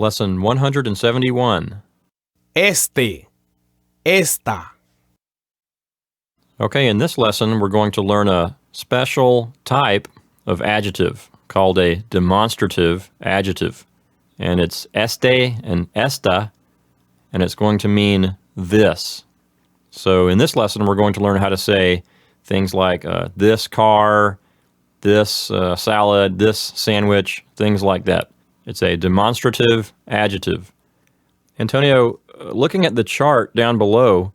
Lesson 171. Esta. Okay, in this lesson, we're going to learn a special type of adjective called a demonstrative adjective. And it's este and esta, and it's going to mean this. So in this lesson, we're going to learn how to say things like this car, this salad, this sandwich, things like that. It's a demonstrative adjective. Antonio, looking at the chart down below,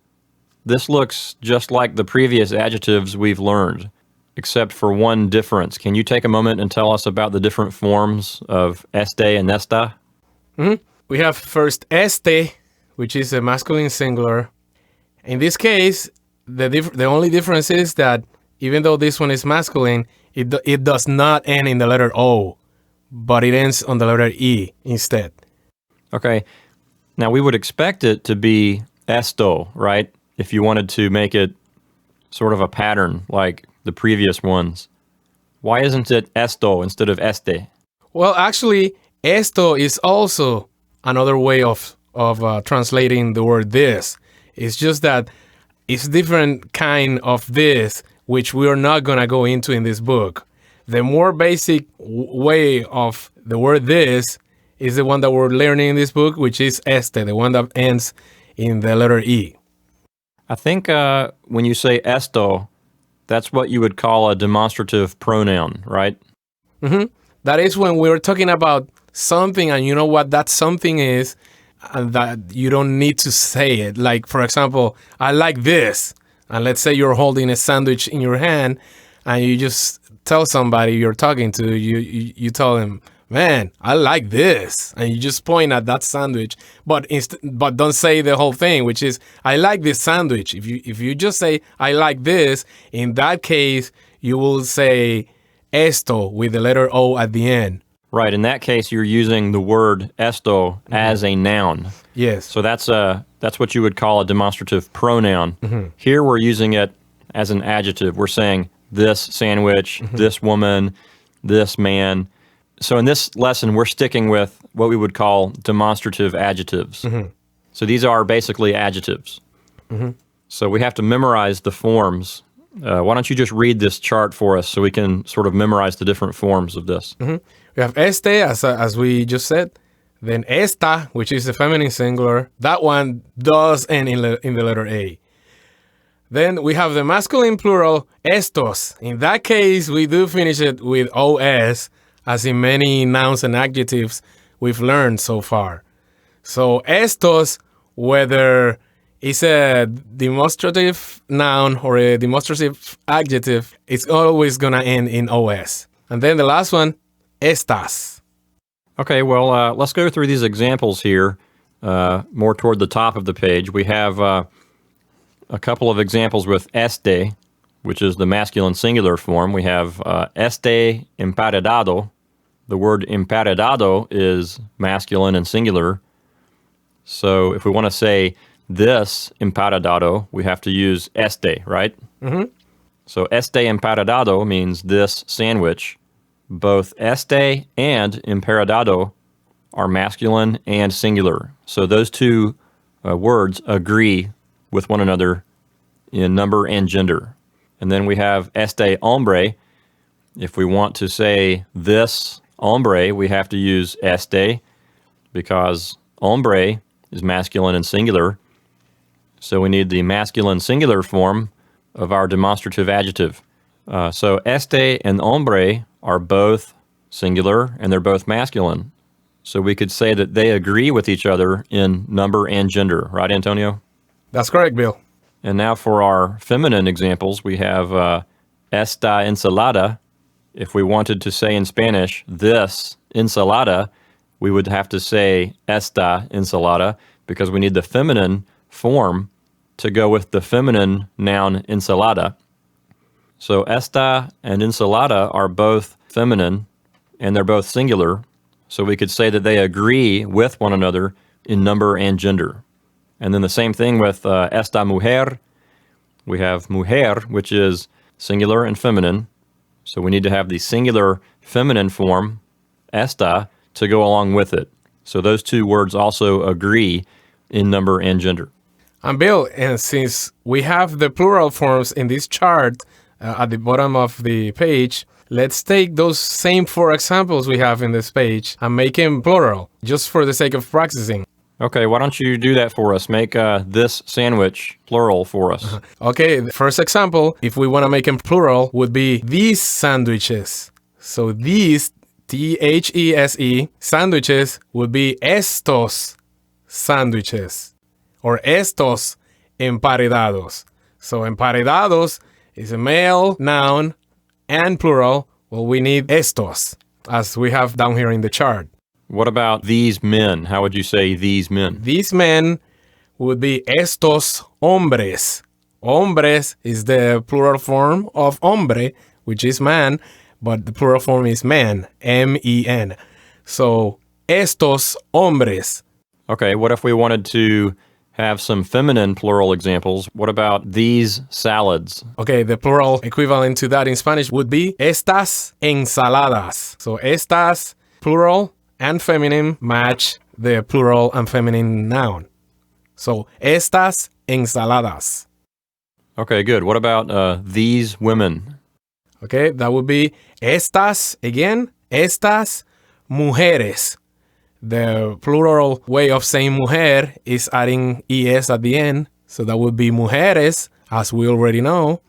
this looks just like the previous adjectives we've learned, except for one difference. Can you take a moment and tell us about the different forms of este and esta? We have first este, which is a masculine singular. In this case, the only difference is that even though this one is masculine, it does not end in the letter O, but it ends on the letter E instead. Okay. Now, we would expect it to be esto, right? If you wanted to make it sort of a pattern like the previous ones. Why isn't it esto instead of este? Well, actually, esto is also another way of translating the word this. It's just that it's different kind of this, which we are not going to go into in this book. The more basic way of the word this is the one that we're learning in this book, which is este, the one that ends in the letter E. I think when you say esto, that's what you would call a demonstrative pronoun, right? That is when we're talking about something and you know what that something is, and that you don't need to say it. Like, for example, I like this. And let's say you're holding a sandwich in your hand and you just tell somebody you're talking to, you tell them, man, I like this. And you just point at that sandwich, but don't say the whole thing, which is, I like this sandwich. If you just say, I like this, in that case, you will say esto with the letter O at the end. Right. In that case, you're using the word esto as a noun. Yes. So that's what you would call a demonstrative pronoun. Here we're using it as an adjective. We're saying this sandwich, this woman, this man. So in this lesson, we're sticking with what we would call demonstrative adjectives. So these are basically adjectives. So we have to memorize the forms. Why don't you just read this chart for us so we can sort of memorize the different forms of this? We have este, as we just said. Then esta, which is the feminine singular. That one does end in the letter A. Then we have the masculine plural, estos. In that case, we do finish it with OS, as in many nouns and adjectives we've learned so far. So estos, whether it's a demonstrative noun or a demonstrative adjective, it's always going to end in OS. And then the last one, estas. Okay, well, let's go through these examples here, more toward the top of the page. We have a couple of examples with este, which is the masculine singular form. We have este emparedado. The word emparedado is masculine and singular. So if we want to say this emparedado, we have to use este, right? So este emparedado means this sandwich. Both este and emparedado are masculine and singular. So those two words agree with one another in number and gender. And then we have este hombre. If we want to say this hombre, we have to use este because hombre is masculine and singular. So we need the masculine singular form of our demonstrative adjective. So este and hombre are both singular and they're both masculine. So we could say that they agree with each other in number and gender, right, Antonio? That's correct, Bill. And now for our feminine examples, we have esta ensalada. If we wanted to say in Spanish, this ensalada, we would have to say esta ensalada because we need the feminine form to go with the feminine noun ensalada. So esta and ensalada are both feminine and they're both singular. So we could say that they agree with one another in number and gender. And then the same thing with esta mujer. We have mujer, which is singular and feminine. So we need to have the singular feminine form, esta, to go along with it. So those two words also agree in number and gender. And Bill, and since we have the plural forms in this chart at the bottom of the page, let's take those same 4 examples we have in this page and make them plural, just for the sake of practicing. Okay, why don't you do that for us? Make this sandwich plural for us. Okay, the first example, if we want to make them plural, would be these sandwiches. So these, These, sandwiches would be estos sandwiches. Or estos emparedados. So emparedados is a male noun and plural. Well, we need estos, as we have down here in the chart. What about these men? How would you say these men? These men would be estos hombres. Hombres is the plural form of hombre, which is man, but the plural form is man, M-E-N. So estos hombres. Okay, what if we wanted to have some feminine plural examples? What about these salads? Okay, the plural equivalent to that in Spanish would be estas ensaladas. So estas, plural and feminine, match the plural and feminine noun. So estas ensaladas. Okay, good. What about these women? Okay, that would be estas, again, estas mujeres. The plural way of saying mujer is adding es at the end. So that would be mujeres, as we already know.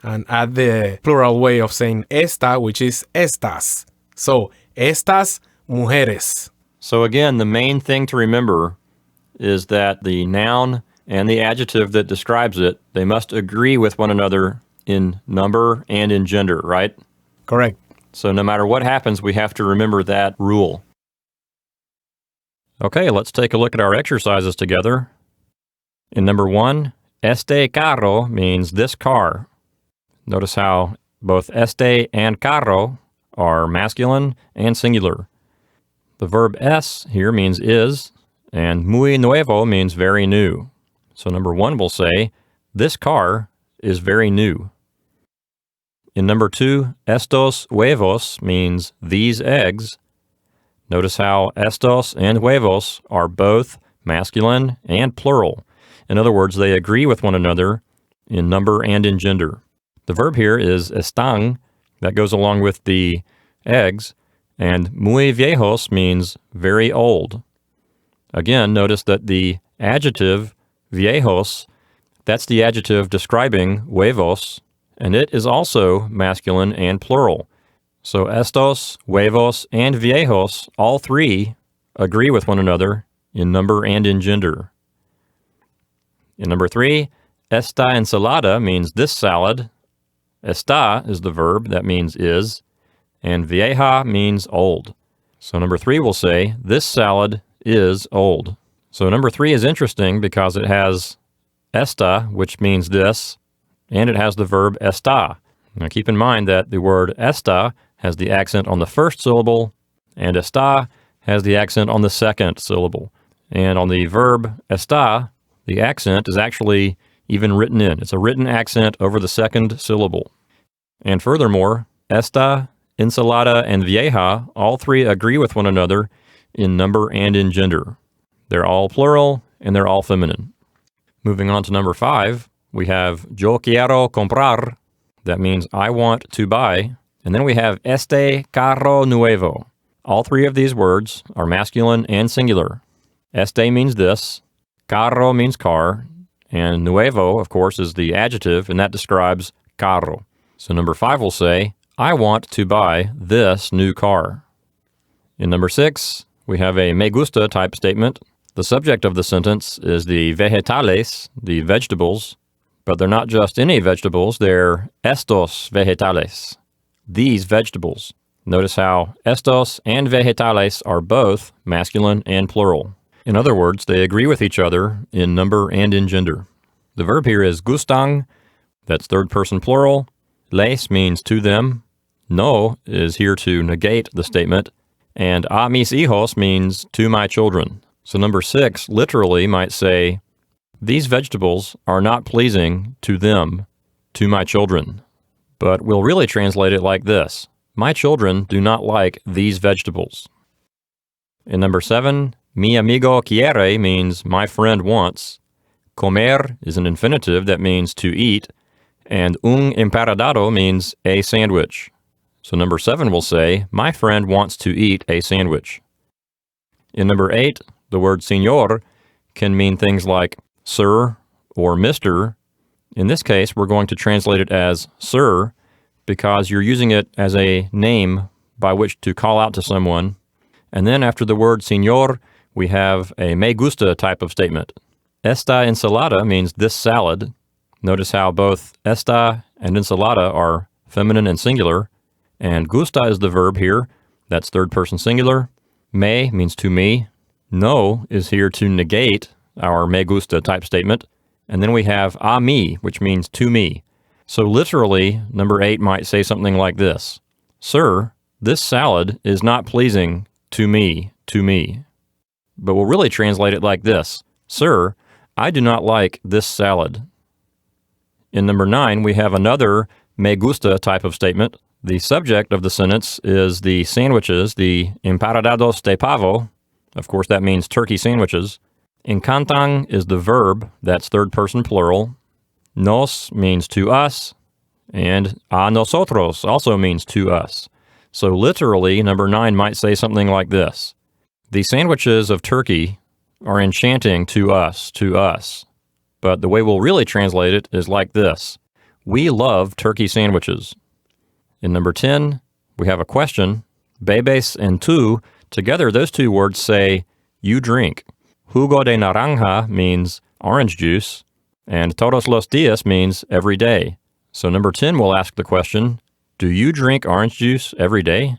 And add the plural way of saying esta, which is estas. So, estas mujeres. So again, the main thing to remember is that the noun and the adjective that describes it, they must agree with one another in number and in gender, right? Correct. So no matter what happens, we have to remember that rule. Okay, let's take a look at our exercises together. In number 1, este carro means this car. Notice how both este and carro are masculine and singular. The verb es here means is, and muy nuevo means very new. So number 1 will say, this car is very new. In number 2, estos huevos means these eggs. Notice how estos and huevos are both masculine and plural. In other words, they agree with one another in number and in gender. The verb here is están, that goes along with the eggs, and muy viejos means very old. Again, notice that the adjective viejos, that's the adjective describing huevos, and it is also masculine and plural. So estos, huevos, and viejos, all three agree with one another in number and in gender. In number 3, esta ensalada means this salad. Esta is the verb, that means is, and vieja means old. So number 3 will say, this salad is old. So number 3 is interesting because it has esta, which means this, and it has the verb está. Now keep in mind that the word esta has the accent on the first syllable, and está has the accent on the second syllable. And on the verb está, the accent is actually even written in. It's a written accent over the second syllable. And furthermore, esta, ensalada, and vieja, all three agree with one another in number and in gender. They're all plural, and they're all feminine. Moving on to number 5, we have yo quiero comprar. That means I want to buy. And then we have este carro nuevo. All three of these words are masculine and singular. Este means this, carro means car, and nuevo, of course, is the adjective, and that describes carro. So number 5 will say, I want to buy this new car. In number 6, we have a me gusta type statement. The subject of the sentence is the vegetales, the vegetables, but they're not just any vegetables, they're estos vegetales, these vegetables. Notice how estos and vegetales are both masculine and plural. In other words, they agree with each other in number and in gender. The verb here is gustan, that's third person plural. Les means to them. No is here to negate the statement. And a mis hijos means to my children. So number 6 literally might say, these vegetables are not pleasing to them, to my children. But we'll really translate it like this. My children do not like these vegetables. In number 7, mi amigo quiere means my friend wants. Comer is an infinitive that means to eat. And un emparedado means a sandwich. So number 7 will say, my friend wants to eat a sandwich. In number 8, the word señor can mean things like sir or mister. In this case, we're going to translate it as sir because you're using it as a name by which to call out to someone. And then after the word señor, we have a me gusta type of statement. Esta ensalada means this salad. Notice how both esta and ensalada are feminine and singular. And gusta is the verb here. That's third person singular. Me means to me. No is here to negate our me gusta type statement. And then we have a mí, which means to me. So literally, number 8 might say something like this. Sir, this salad is not pleasing to me, to me. But we'll really translate it like this. Sir, I do not like this salad. In number 9, we have another me gusta type of statement. The subject of the sentence is the sandwiches, the emparedados de pavo. Of course, that means turkey sandwiches. Encantan is the verb, that's third person plural. Nos means to us, and a nosotros also means to us. So literally, number 9 might say something like this. The sandwiches of turkey are enchanting to us, to us. But the way we'll really translate it is like this. We love turkey sandwiches. In number 10, we have a question. Bebes and tú, together those two words say, you drink. Jugo de naranja means orange juice, and todos los días means every day. So number 10 will ask the question, do you drink orange juice every day?